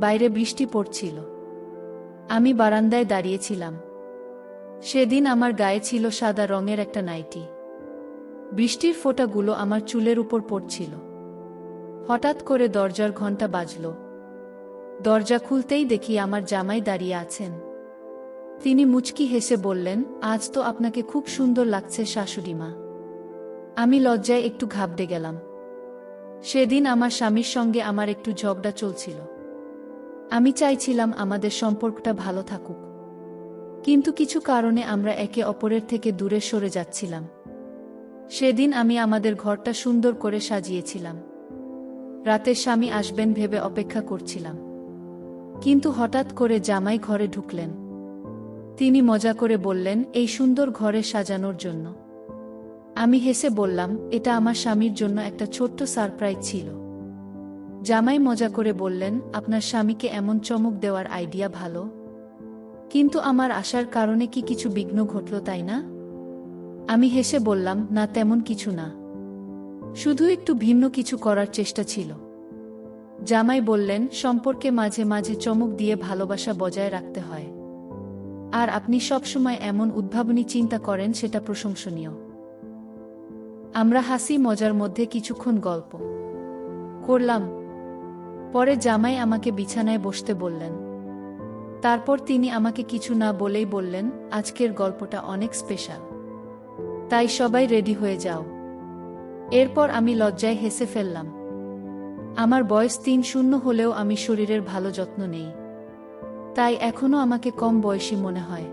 বাইরে বৃষ্টি পড়ছিল। আমি বারান্দায় দাঁড়িয়েছিলাম। সেদিন আমার গায়ে ছিল সাদা রঙের একটা নাইটি। বৃষ্টির ফোঁটাগুলো আমার চুলের উপর পড়ছিল। হঠাৎ করে দরজার ঘণ্টা বাজল। দরজা খুলতেই দেখি আমার জামাই দাঁড়িয়ে আছেন। তিনি মুচকি হেসে বললেন, আজ তো আপনাকে খুব সুন্দর লাগছে শাশুড়িমা। আমি লজ্জায় একটু ঘাবড়ে গেলাম। সেদিন আমার স্বামীর সঙ্গে আমার একটু ঝগড়া চলছিল। আমি চাইছিলাম আমাদের সম্পর্কটা ভালো থাকুক, কিন্তু কিছু কারণে আমরা একে অপরের থেকে দূরে সরে যাচ্ছিলাম। সেদিন আমি আমাদের ঘরটা সুন্দর করে সাজিয়েছিলাম। রাতে স্বামী আসবেন ভেবে অপেক্ষা করছিলাম, কিন্তু হঠাৎ করে জামাই ঘরে ঢুকলেন। তিনি মজা করে বললেন, এই সুন্দর ঘরে সাজানোর জন্য। আমি হেসে বললাম, এটা আমার স্বামীর জন্য একটা ছোট্ট সারপ্রাইজ ছিল। জামাই মজা করে বললেন, আপনার স্বামীকে এমন চমক দেওয়ার আইডিয়া ভালো, কিন্তু আমার আসার কারণে কি কিছু বিঘ্ন ঘটল তাই না? আমি হেসে বললাম, না তেমন কিছু না, শুধু একটু ভিন্ন কিছু করার চেষ্টা ছিল। জামাই বললেন, সম্পর্কে মাঝে মাঝে চমক দিয়ে ভালোবাসা বজায় রাখতে হয়। আর আপনি সবসময় এমন উদ্ভাবনী চিন্তা করেন, সেটা প্রশংসনীয়। আমরা হাসি মজার মধ্যে কিছুক্ষণ গল্প করলাম। পরে জামাই আমাকে বিছানায় বসতে বললেন। তারপর তিনি আমাকে কিছু না বলেই বললেন, আজকের গল্পটা অনেক স্পেশাল, তাই সবাই রেডি হয়ে যাও। এরপর আমি লজ্জায় হেসে ফেললাম। আমার বয়স ৩০ হলেও আমি শরীরের ভালো যত্ন নেই, তাই এখনো আমাকে কম বয়সী মনে হয়।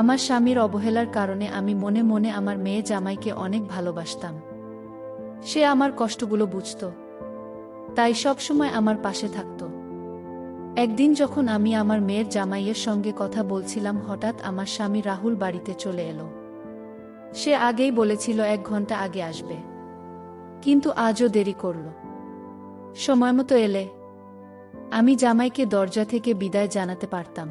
আমার স্বামীর অবহেলার কারণে আমি মনে মনে আমার মেয়ে জামাইকে অনেক ভালোবাসতাম। সে আমার কষ্টগুলো বুঝত, তাই সবসময় আমার পাশে থাকত। একদিন যখন আমি আমার মেয়ের জামাইয়ের সঙ্গে কথা বলছিলাম, হঠাৎ আমার স্বামী রাহুল বাড়িতে চলে এলো। সে আগেই বলেছিল ১ ঘন্টা আগে আসবে, কিন্তু আজও দেরি করল। সময়মতো এলে আমি জামাইকে দরজা থেকে বিদায় জানাতে পারতাম।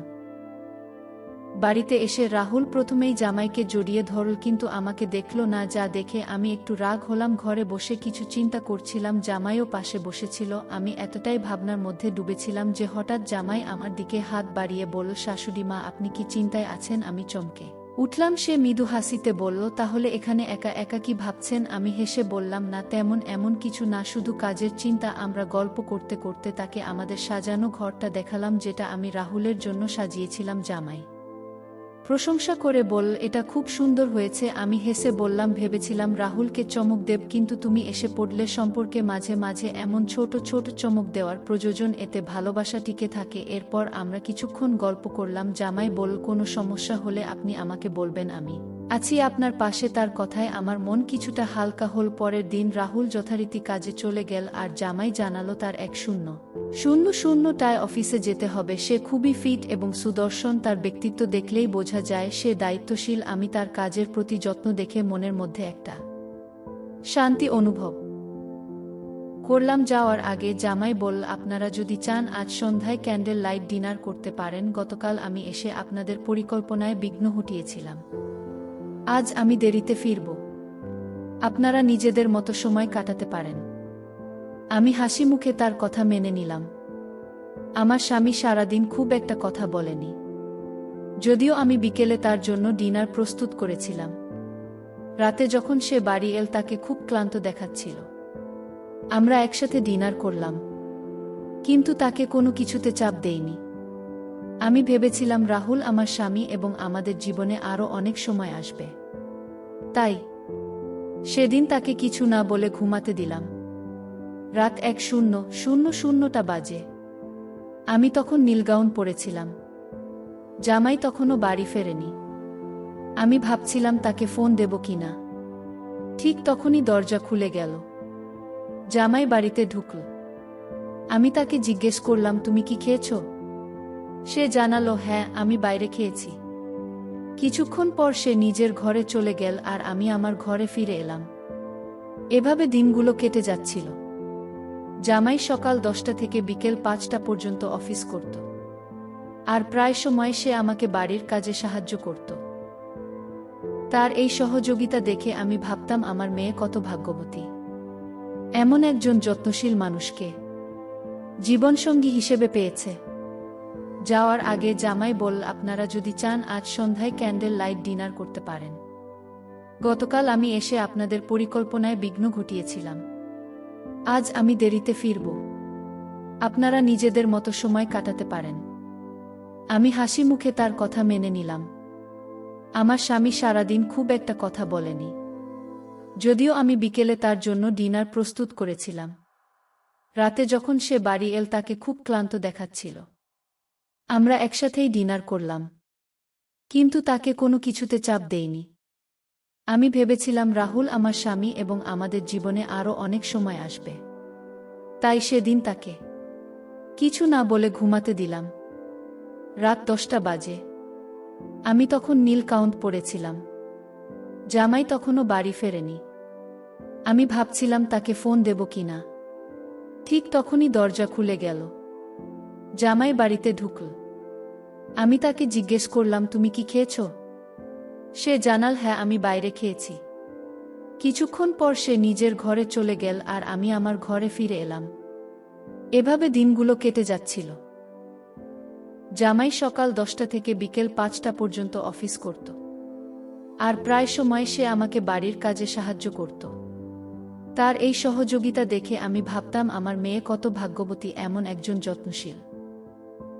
বাড়িতে এসে রাহুল প্রথমেই জামাইকে জড়িয়ে ধরল, কিন্তু আমাকে দেখল না, যা দেখে আমি একটু রাগ হলাম। ঘরে বসে কিছু চিন্তা করছিলাম, জামাইও পাশে বসেছিল। আমি এতটাই ভাবনার মধ্যে ডুবেছিলাম যে হঠাৎ জামাই আমার দিকে হাত বাড়িয়ে বলল, শাশুড়িমা, আপনি কি চিন্তায় আছেন? আমি চমকে উঠলাম। সে মৃদু হাসিতে বলল, তাহলে এখানে একা একা কি ভাবছেন? আমি হেসে বললাম, না এমন কিছু না, শুধু কাজের চিন্তা। আমরা গল্প করতে করতে তাকে আমাদের সাজানো ঘরটা দেখালাম, যেটা আমি রাহুলের জন্য সাজিয়েছিলাম। জামাই প্রশংসা করে বলল, এটা খুব সুন্দর হয়েছে। আমি হেসে বললাম, ভেবেছিলাম রাহুলকে চমক দেব, কিন্তু তুমি এসে পড়লে। সম্পর্কে মাঝে মাঝে এমন ছোট ছোট চমক দেওয়ার প্রয়োজন, এতে ভালোবাসা টিকে থাকে। এরপর আমরা কিছুক্ষণ গল্প করলাম। জামাই বলল, কোনো সমস্যা হলে আপনি আমাকে বলবেন, আমি আছি আপনার পাশে। তার কথায় আমার মন কিছুটা হালকা হল। পরের দিন রাহুল যথারীতি কাজে চলে গেল, আর জামাই জানালো তার ১:০০টায় অফিসে যেতে হবে। সে খুবই ফিট এবং সুদর্শন, তার ব্যক্তিত্ব দেখলেই বোঝা যায় সে দায়িত্বশীল। আমি তার কাজের প্রতি যত্ন দেখে মনের মধ্যে একটা শান্তি অনুভব করলাম। যাওয়ার আগে জামাই বলল, আপনারা যদি চান আজ সন্ধ্যায় ক্যান্ডেল লাইট ডিনার করতে পারেন। গতকাল আমি এসে আপনাদের পরিকল্পনায় বিঘ্ন ঘটিয়েছিলাম। আজ আমি দেরিতে ফিরব, আপনারা নিজেদের মতো সময় কাটাতে পারেন। আমি হাসি মুখে তার কথা মেনে নিলাম। আমার স্বামী সারাদিন খুব একটা কথা বলেনি, যদিও আমি বিকেলে তার জন্য ডিনার প্রস্তুত করেছিলাম। রাতে যখন সে বাড়ি এল, তাকে খুব ক্লান্ত দেখাচ্ছিল। আমরা একসাথে ডিনার করলাম, কিন্তু তাকে কোনো কিছুতে চাপ দেইনি। আমি ভেবেছিলাম রাহুল আমার স্বামী এবং আমাদের জীবনে আরও অনেক সময় আসবে, তাই সেদিন তাকে কিছু না বলে ঘুমাতে দিলাম। রাত ১:০০টা বাজে। আমি তখন নীলগাউন পরেছিলাম। জামাই তখনও বাড়ি ফেরেনি। আমি ভাবছিলাম তাকে ফোন দেব কিনা। ঠিক তখনই দরজা খুলে গেল। জামাই বাড়িতে ঢুকল। আমি তাকে জিজ্ঞেস করলাম, তুমি কি খেয়েছ? সে জানালো, হ্যাঁ, আমি বাইরে খেয়েছি। কিছুক্ষণ পর সে নিজের ঘরে চলে গেল, আর আমি আমার ঘরে ফিরে এলাম। এভাবে দিনগুলো কেটে যাচ্ছিল। জামাই সকাল ১০টা থেকে বিকেল ৫টা পর্যন্ত অফিস করত, আর প্রায় সময় সে আমাকে বাড়ির কাজে সাহায্য করত। তার এই সহযোগিতা দেখে আমি ভাবতাম, আমার মেয়ে কত ভাগ্যবতী, এমন একজন যত্নশীল মানুষকে জীবনসঙ্গী হিসেবে পেয়েছে। যাওয়ার আগে জামাই বলল, আপনারা যদি চান আজ সন্ধ্যায় ক্যান্ডেল লাইট ডিনার করতে পারেন। গতকাল আমি এসে আপনাদের পরিকল্পনায় বিঘ্ন ঘটিয়েছিলাম। আজ আমি দেরিতে ফিরব। আপনারা নিজেদের মতো সময় কাটাতে পারেন। আমি হাসি মুখে তার কথা মেনে নিলাম। আমার স্বামী সারাদিন খুব একটা কথা বলেনি, যদিও আমি বিকেলে তার জন্য ডিনার প্রস্তুত করেছিলাম। রাতে যখন সে বাড়ি এল তাকে খুব ক্লান্ত দেখাচ্ছিল। আমরা একসাথেই ডিনার করলাম, কিন্তু তাকে কোনো কিছুতে চাপ দেইনি। আমি ভেবেছিলাম রাহুল আমার স্বামী এবং আমাদের জীবনে আরও অনেক সময় আসবে, তাই সেদিন তাকে কিছু না বলে ঘুমাতে দিলাম। রাত 10টা বাজে। আমি তখন নীল কাউন্ট পড়েছিলাম। জামাই তখনও বাড়ি ফেরেনি। আমি ভাবছিলাম তাকে ফোন দেব কিনা। ঠিক তখনই দরজা খুলে গেল। জামাই বাড়িতে ঢুকল। আমি তাকে জিজ্ঞেস করলাম, তুমি কি খেয়েছ? সে জানাল, হ্যাঁ আমি বাইরে খেয়েছি। কিছুক্ষণ পর সে নিজের ঘরে চলে গেল আর আমি আমার ঘরে ফিরে এলাম। এভাবে দিনগুলো কেটে যাচ্ছিল। জামাই সকাল 10টা থেকে বিকেল 5টা পর্যন্ত অফিস করত, আর প্রায় সময় সে আমাকে বাড়ির কাজে সাহায্য করত। তার এই সহযোগিতা দেখে আমি ভাবতাম আমার মেয়ে কত ভাগ্যবতী, এমন একজন যত্নশীল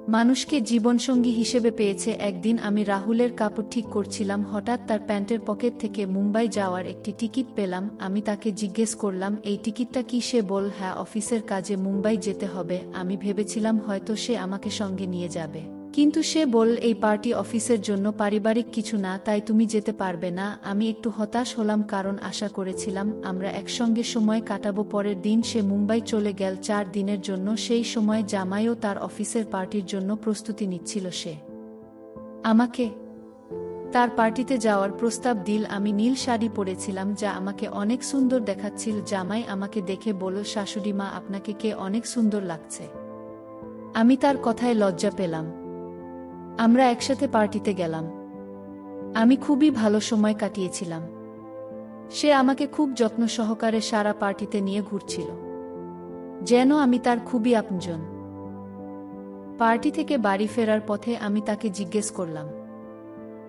মানুষকে জীবনসঙ্গী হিসেবে পেয়েছে। একদিন আমি রাহুলের কাপড় ঠিক করছিলাম, হঠাৎ তার প্যান্টের পকেট থেকে মুম্বাই যাওয়ার একটি টিকিট পেলাম। আমি তাকে জিজ্ঞেস করলাম, এই টিকিটটা কি? সে বলল, হ্যাঁ অফিসের কাজে মুম্বাই যেতে হবে। আমি ভেবেছিলাম হয়তো সে আমাকে সঙ্গে নিয়ে যাবে, কিন্তু সে বলল, এই পার্টি অফিসের জন্য, পারিবারিক কিছু না, তাই তুমি যেতে পারবে না। আমি একটু হতাশ হলাম, কারণ আশা করেছিলাম আমরা একসঙ্গে সময় কাটাবো। পরের দিন সে মুম্বাই চলে গেল 4 দিনের জন্য। সেই সময় জামাইও তার অফিসের পার্টির জন্য প্রস্তুতি নিচ্ছিল। সে আমাকে তার পার্টিতে যাওয়ার প্রস্তাব দিল। আমি নীল শাড়ি পরেছিলাম, যা আমাকে অনেক সুন্দর দেখাচ্ছিল। জামাই আমাকে দেখে বলল, শাশুড়ি মা, আপনাকে কে অনেক সুন্দর লাগছে। আমি তার কথায় লজ্জা পেলাম। আমরা একসাথে পার্টিতে গেলাম। আমি খুবই ভালো সময় কাটিয়েছিলাম। সে আমাকে খুব যত্ন সহকারে সারা পার্টিতে নিয়ে ঘুরছিল, যেন আমি তার খুবই আপনজন। পার্টি থেকে বাড়ি ফেরার পথে আমি তাকে জিজ্ঞেস করলাম,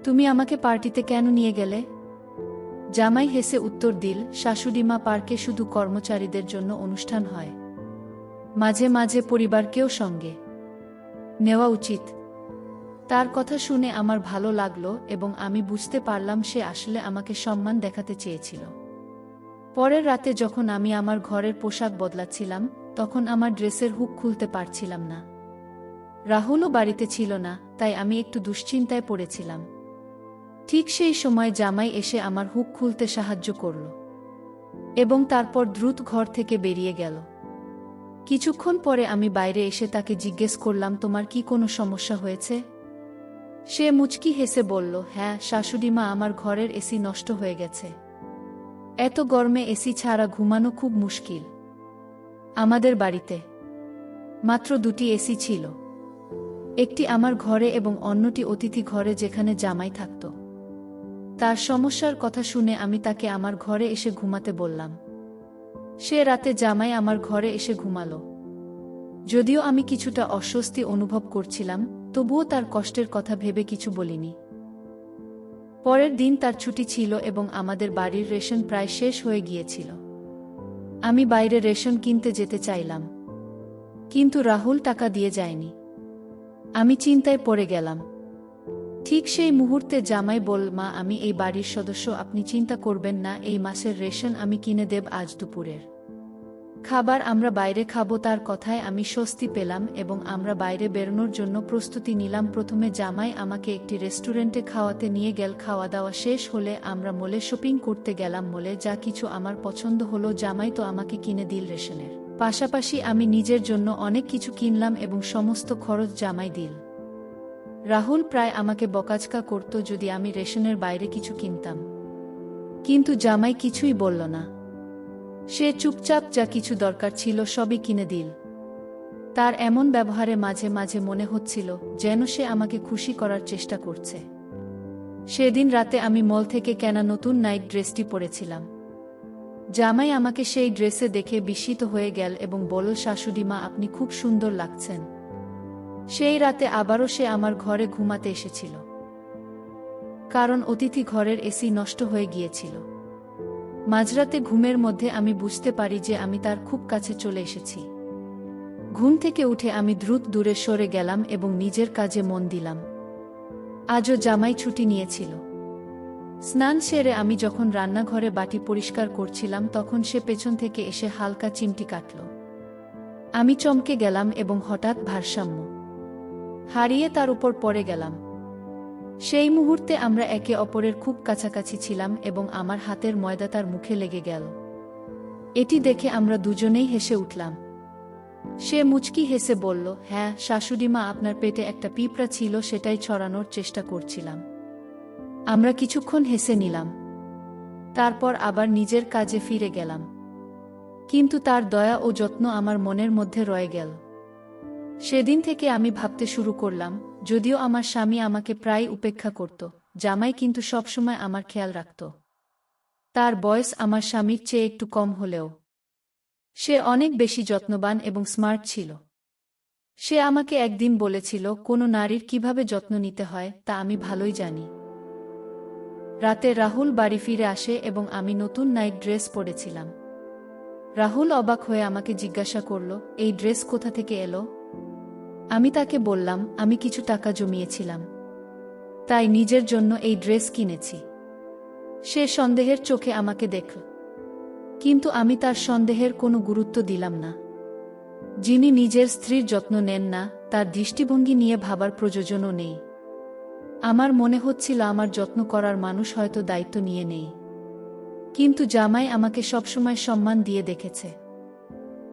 তুমি আমাকে পার্টিতে কেন নিয়ে গেলে? জামাই হেসে উত্তর দিল, শাশুড়িমা, পার্কে শুধু কর্মচারীদের জন্য অনুষ্ঠান হয়, মাঝে মাঝে পরিবারকেও সঙ্গে নেওয়া উচিত। তার কথা শুনে আমার ভালো লাগলো এবং আমি বুঝতে পারলাম সে আসলে আমাকে সম্মান দেখাতে চেয়েছিল। পরের রাতে যখন আমি আমার ঘরের পোশাক বদলাচ্ছিলাম, তখন আমার ড্রেসের হুক খুলতে পারছিলাম না। রাহুলও বাড়িতে ছিল না, তাই আমি একটু দুশ্চিন্তায় পড়েছিলাম। ঠিক সেই সময় জামাই এসে আমার হুক খুলতে সাহায্য করল এবং তারপর দ্রুত ঘর থেকে বেরিয়ে গেল। কিছুক্ষণ পরে আমি বাইরে এসে তাকে জিজ্ঞেস করলাম, তোমার কি কোনো সমস্যা হয়েছে? সে মুচকি হেসে বলল, হ্যাঁ শাশুড়িমা, আমার ঘরের এসি নষ্ট হয়ে গেছে। এত গরমে এসি ছাড়া ঘুমানো খুব মুশকিল। আমাদের বাড়িতে মাত্র 2টি এসি ছিল, একটি আমার ঘরে এবং অন্যটি অতিথি ঘরে যেখানে জামাই থাকত। তার সমস্যার কথা শুনে আমি তাকে আমার ঘরে এসে ঘুমাতে বললাম। সে রাতে জামাই আমার ঘরে এসে ঘুমালো। যদিও আমি কিছুটা অস্বস্তি অনুভব করছিলাম, তবুও তার কষ্টের কথা ভেবে কিছু বলিনি। পরের দিন তার ছুটি ছিল এবং আমাদের বাড়ির রেশন প্রায় শেষ হয়ে গিয়েছিল। আমি বাইরে রেশন কিনতে যেতে চাইলাম, কিন্তু রাহুল টাকা দিয়ে যায়নি। আমি চিন্তায় পড়ে গেলাম। ঠিক সেই মুহূর্তে জামাই বলল, মা, আমি এই বাড়ির সদস্য, আপনি চিন্তা করবেন না, এই মাসের রেশন আমি কিনে দেব। আজ দুপুরের খাবার আমরা বাইরে খাবো। তার কথায় আমি স্বস্তি পেলাম এবং আমরা বাইরে বেরোনোর জন্য প্রস্তুতি নিলাম। প্রথমে জামাই আমাকে একটি রেস্টুরেন্টে খাওয়াতে নিয়ে গেল। খাওয়া দাওয়া শেষ হলে আমরা মলে শপিং করতে গেলাম। মলে যা কিছু আমার পছন্দ হলো, জামাই তো আমাকে কিনে দিল। রেশনের পাশাপাশি আমি নিজের জন্য অনেক কিছু কিনলাম এবং সমস্ত খরচ জামাই দিল। রাহুল প্রায় আমাকে বকাঝকা করত যদি আমি রেশনের বাইরে কিছু কিনতাম, কিন্তু জামাই কিছুই বলল না। সে চুপচাপ যা কিছু দরকার ছিল সবই কিনে দিল। তার এমন ব্যবহারে মাঝে মাঝে মনে হচ্ছিল যেন সে আমাকে খুশি করার চেষ্টা করছে। সেদিন রাতে আমি মল থেকে কেনা নতুন নাইট ড্রেসটি পরেছিলাম, জামাই আমাকে সেই ড্রেসে দেখে বিস্মিত হয়ে গেল এবং বলল, শাশুড়িমা, আপনি খুব সুন্দর লাগছেন। সেই রাতে আবারও সে আমার ঘরে ঘুমাতে এসেছিল, কারণ অতিথি ঘরের এসি নষ্ট হয়ে গিয়েছিল। মাঝরাতে ঘুমের মধ্যে আমি বুঝতে পারি যে আমি তার খুব কাছে চলে এসেছি। ঘুম থেকে উঠে আমি দ্রুত দূরে সরে গেলাম এবং নিজের কাজে মন দিলাম। আজও জামাই ছুটি নিয়েছিল। স্নান সেরে আমি যখন রান্নাঘরে বাটি পরিষ্কার করছিলাম তখন সে পেছন থেকে এসে হালকা চিমটি কাটল। আমি চমকে গেলাম এবং হঠাৎ ভারসাম্য হারিয়ে তার উপর পড়ে গেলাম। সেই মুহূর্তে আমরা একে অপরের খুব কাছাকাছি ছিলাম এবং আমার হাতের ময়দা তার মুখে লেগে গেল। এটি দেখে আমরা দুজনেই হেসে উঠলাম। সে মুচকি হেসে বলল, হ্যাঁ শাশুড়িমা, আপনার পেটে একটা পিঁপড়া ছিল, সেটাই ছড়ানোর চেষ্টা করছিলাম। আমরা কিছুক্ষণ হেসে নিলাম, তারপর আবার নিজের কাজে ফিরে গেলাম। কিন্তু তার দয়া ও যত্ন আমার মনের মধ্যে রয়ে গেল। সেদিন থেকে আমি ভাবতে শুরু করলাম, যদিও আমার স্বামী আমাকে প্রায় উপেক্ষা করত, জামাই কিন্তু সবসময় আমার খেয়াল রাখত। তার বয়স আমার স্বামীর চেয়ে একটু কম হলেও সে অনেক বেশি যত্নবান এবং স্মার্ট ছিল। সে আমাকে একদিন বলেছিল, কোনো নারীর কিভাবে যত্ন নিতে হয় তা আমি ভালোই জানি। রাতে রাহুল বাড়ি ফিরে আসে এবং আমি নতুন নাইট ড্রেস পরেছিলাম। রাহুল অবাক হয়ে আমাকে জিজ্ঞাসা করল, এই ড্রেস কোথা থেকে এলো? আমি তাকে বললাম, আমি কিছু টাকা জমিয়েছিলাম, তাই নিজের জন্য এই ড্রেস কিনেছি। সে সন্দেহের চোখে আমাকে দেখল, কিন্তু আমি তার সন্দেহের কোনো গুরুত্ব দিলাম না। যিনি নিজের স্ত্রীর যত্ন নেন না, তার দৃষ্টিভঙ্গি নিয়ে ভাবার প্রয়োজনও নেই। আমার মনে হচ্ছিল আমার যত্ন করার মানুষ হয়তো দায়িত্ব নিয়ে নেই। কিন্তু জামাই আমাকে সবসময় সম্মান দিয়ে দেখেছে।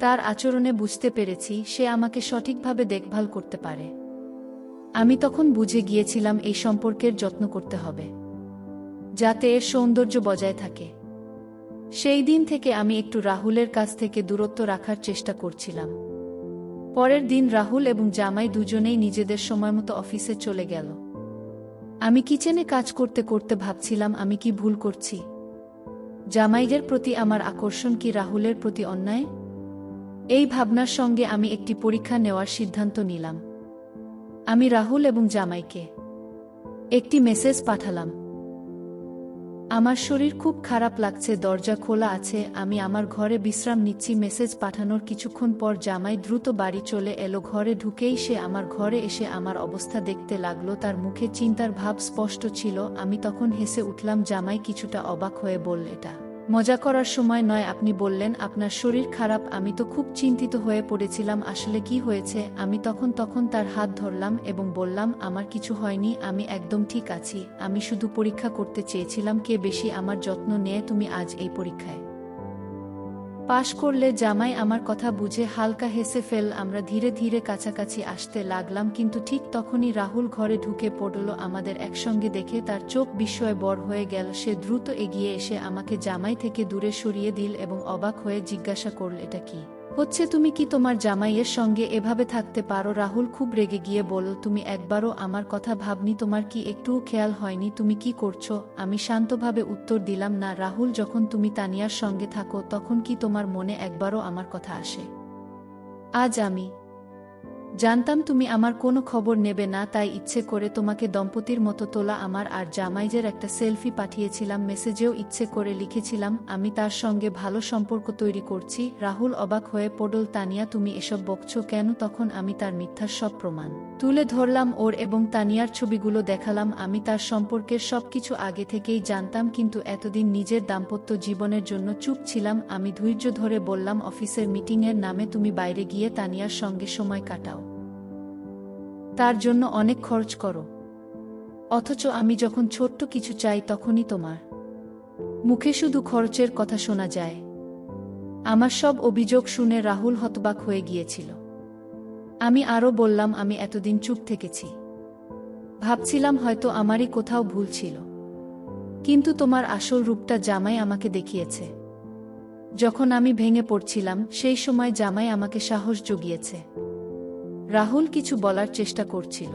তার আচরণে বুঝতে পেরেছি সে আমাকে সঠিকভাবে দেখভাল করতে পারে। আমি তখন বুঝে গিয়েছিলাম এই সম্পর্কের যত্ন করতে হবে, যাতে এর সৌন্দর্য বজায় থাকে। সেই দিন থেকে আমি একটু রাহুলের কাছ থেকে দূরত্ব রাখার চেষ্টা করছিলাম। পরের দিন রাহুল এবং জামাই দুজনেই নিজেদের সময়মতো অফিসে চলে গেল। আমি কিচেনে কাজ করতে করতে ভাবছিলাম, আমি কি ভুল করছি? জামাইদের প্রতি আমার আকর্ষণ কি রাহুলের প্রতি অন্যায়? এই ভাবনার সঙ্গে আমি একটি পরীক্ষা নেওয়ার সিদ্ধান্ত নিলাম। আমি রাহুল এবং জামাইকে একটি মেসেজ পাঠালাম, আমার শরীর খুব খারাপ লাগছে, দরজা খোলা আছে, আমি আমার ঘরে বিশ্রাম নিচ্ছি। মেসেজ পাঠানোর কিছুক্ষণ পর জামাই দ্রুত বাড়ি চলে এলো। ঘরে ঢুকেই সে আমার ঘরে এসে আমার অবস্থা দেখতে লাগলো। তার মুখে চিন্তার ভাব স্পষ্ট ছিল। আমি তখন হেসে উঠলাম। জামাই কিছুটা অবাক হয়ে বলল, এটা মজা করার সময় নয়। আপনি বললেন আপনার শরীর খারাপ, আমি তো খুব চিন্তিত হয়ে পড়েছিলাম। আসলে কি হয়েছে? আমি তখন তার হাত ধরলাম এবং বললাম, আমার কিছু হয়নি, আমি একদম ঠিক আছি। আমি শুধু পরীক্ষা করতে চেয়েছিলাম কে বেশি আমার যত্ন নেয়। তুমি আজ এই পরীক্ষায় পাশ করলে। জামাই আমার কথা বুঝে হালকা হেসে ফেল। আমরা ধীরে ধীরে কাছাকাছি আসতে লাগলাম, কিন্তু ঠিক তখনই রাহুল ঘরে ঢুকে পড়ল। আমাদের একসঙ্গে দেখে তার চোখ বিস্ময়ে বড় হয়ে গেল। সে দ্রুত এগিয়ে এসে আমাকে জামাই থেকে দূরে সরিয়ে দিল এবং অবাক হয়ে জিজ্ঞাসা করল, এটা কি হচ্ছে? তুমি কি তোমার জামাইয়ের সঙ্গে এভাবে থাকতে পারো? রাহুল খুব রেগে গিয়ে বলল, তুমি একবারও আমার কথা ভাবনি? তোমার কি একটুও খেয়াল হয়নি তুমি কি করছো? আমি শান্তভাবে উত্তর দিলাম, না রাহুল, যখন তুমি তানিয়ার সঙ্গে থাকো তখন কি তোমার মনে একবারও আমার কথা আসে? আজ আমি জানতাম তুমি আমার কোনো খবর নেবে না, তাই ইচ্ছে করে তোমাকে দম্পতির মতো তোলা আমার আর জামাইয়ের একটা সেলফি পাঠিয়েছিলাম। মেসেজেও ইচ্ছে করে লিখেছিলাম, আমি তার সঙ্গে ভালো সম্পর্ক তৈরি করছি। রাহুল অবাক হয়ে পড়ল, তানিয়া তুমি এসব বকছো কেন? তখন আমি তার মিথ্যার সব প্রমাণ তুলে ধরলাম ওর এবং তানিয়ার ছবিগুলো দেখালাম। আমি তার সম্পর্কের সবকিছু আগে থেকেই জানতাম, কিন্তু এতদিন নিজের দাম্পত্য জীবনের জন্য চুপ ছিলাম। আমি ধৈর্য ধরে বললাম, অফিসের মিটিংয়ের নামে তুমি বাইরে গিয়ে তানিয়ার সঙ্গে সময় কাটাও, তার জন্য অনেক খরচ করো, অথচ আমি যখন ছোট্ট কিছু চাই তখনই তোমার মুখে শুধু খরচের কথা শোনা যায়। আমার সব অভিযোগ শুনে রাহুল হতবাক হয়ে গিয়েছিল। আমি আরও বললাম, আমি এতদিন চুপ থেকেছি, ভাবছিলাম হয়তো আমারই কোথাও ভুল ছিল, কিন্তু তোমার আসল রূপটা জামাই আমাকে দেখিয়েছে। যখন আমি ভেঙে পড়ছিলাম সেই সময় জামাই আমাকে সাহস জুগিয়েছে। রাহুল কিছু বলার চেষ্টা করছিল,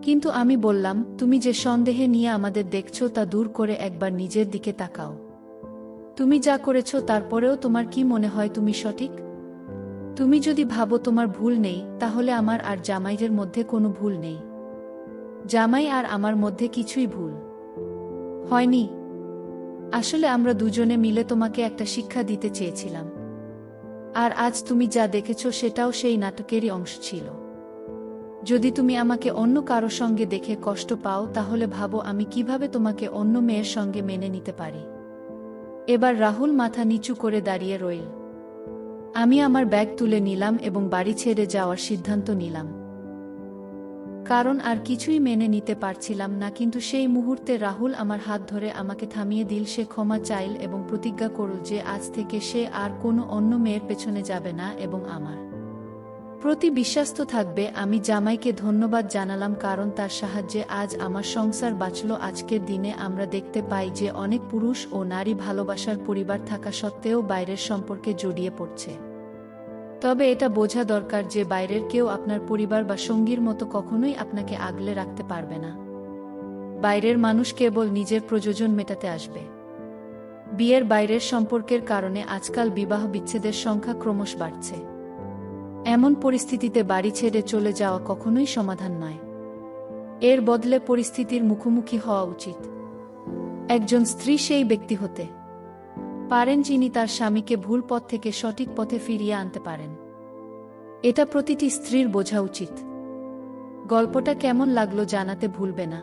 কিন্তু আমি বললাম, তুমি যে সন্দেহে নিয়ে আমাদের দেখছো তা দূর করে একবার নিজের দিকে তাকাও। তুমি যা করেছো তারপরেও তোমার কি মনে হয় তুমি সঠিক? তুমি যদি ভাবো তোমার ভুল নেই, তাহলে আমার আর জামাইয়ের মধ্যে কোনো ভুল নেই। জামাই আর আমার মধ্যে কিছুই ভুল হয়নি। আসলে আমরা দুজনে মিলে তোমাকে একটা শিক্ষা দিতে চেয়েছিলাম। আর আজ তুমি যা দেখেছো সেটাও সেই নাটকেরই অংশ ছিল। যদি তুমি আমাকে অন্য কারো সঙ্গে দেখে কষ্ট পাও, তাহলে ভাবো আমি কিভাবে তোমাকে অন্য মেয়ের সঙ্গে মেনে নিতে পারি। এবার রাহুল মাথা নিচু করে দাঁড়িয়ে রইল। আমি আমার ব্যাগ তুলে নিলাম এবং বাড়ি ছেড়ে যাওয়ার সিদ্ধান্ত নিলাম। কারণ আর কিছুই মেনে নিতে পারছিলাম না। কিন্তু সেই মুহূর্তে রাহুল আমার হাত ধরে আমাকে থামিয়ে দিল। সে ক্ষমা চাইল এবং প্রতিজ্ঞা করল যে আজ থেকে সে আর কোনো অন্য মেয়ের পেছনে যাবে না এবং আমার প্রতি বিশ্বাস্ত থাকবে। আমি জামাইকে ধন্যবাদ জানালাম, কারণ তার সাহায্যে আজ আমার সংসার বাঁচল। আজকের দিনে আমরা দেখতে পাই যে অনেক পুরুষ ও নারী ভালোবাসার পরিবার থাকা সত্ত্বেও বাইরের সম্পর্কে জড়িয়ে পড়ছে। তবে এটা বোঝা দরকার যে বাইরের কেউ আপনার পরিবার বা সঙ্গীর মতো কখনোই আপনাকে আগলে রাখতে পারবে না। বাইরের মানুষ কেবল নিজের প্রয়োজন মেটাতে আসবে। বিয়ের বাইরের সম্পর্কের কারণে আজকাল বিবাহ বিচ্ছেদের সংখ্যা ক্রমশ বাড়ছে। এমন পরিস্থিতিতে বাড়ি ছেড়ে চলে যাওয়া কখনোই সমাধান নয়। এর বদলে পরিস্থিতির মুখোমুখি হওয়া উচিত। একজন স্ত্রী সেই ব্যক্তি হতে পারেন যিনি তার স্বামীকে ভুল পথ থেকে সঠিক পথে ফিরিয়ে আনতে পারেন। এটা প্রতিটি স্ত্রীর বোঝা উচিত। গল্পটা কেমন লাগলো জানাতে ভুলবে না।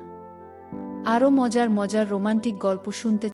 আরও মজার মজার রোমান্টিক গল্প শুনতে